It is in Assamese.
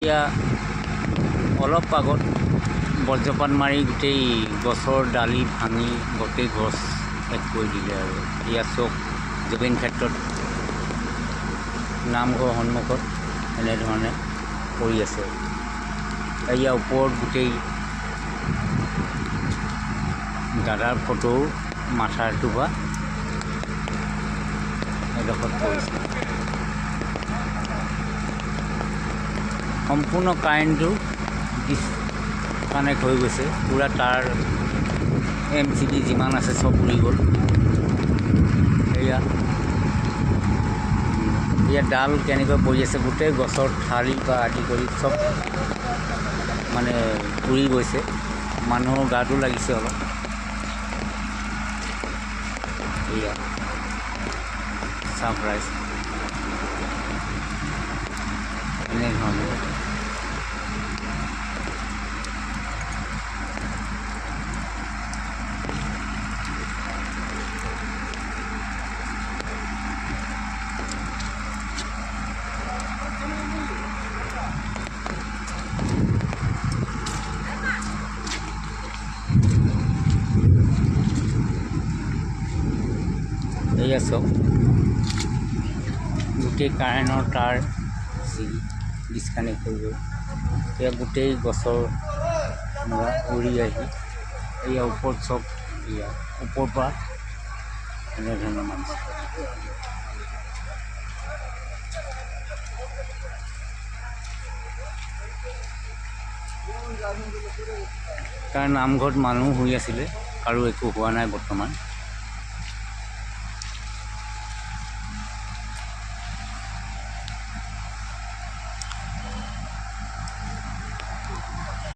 এতিয়া অলপ আগত বজ্ৰপাত মাৰি গোটেই গছৰ ডালি ভাঙি গোটেই গছ শেষ কৰি দিলে। আৰু ইয়াত চব জুবিন ক্ষেত্ৰত নামঘৰ সন্মুখত এনেধৰণে পৰি আছে। ইয়াৰ ওপৰত গোটেই দাদাৰ ফটো মাথাটো বা এডোখৰত পৰিছে। সম্পূৰ্ণ কাৰেণ্টটো ডিছকানেক্ট হৈ গৈছে, পূৰা তাৰ MCB যিমান আছে চব উৰি গ'ল। ইয়াত ডাল কেনেকৈ পৰি আছে, গোটেই গছৰ ঠাৰি বা আদি কৰি চব মানে উৰি গৈছে। মানুহৰ গাতো লাগিছে অলপ। এয়া ছাৰপ্ৰাইজ এনেধৰণে এয়া চব গোটেই কাৰেণ্টৰ তাৰ ডিছকানেক্ট হৈ গ'ল। এয়া গোটেই গছৰ উৰি আহি এয়া ওপৰত চব এয়া ওপৰৰ পৰা এনেধৰণৰ মাৰিছে। কাৰণ নামঘৰত মানুহ শুই আছিলে, কাৰো একো হোৱা নাই বৰ্তমান।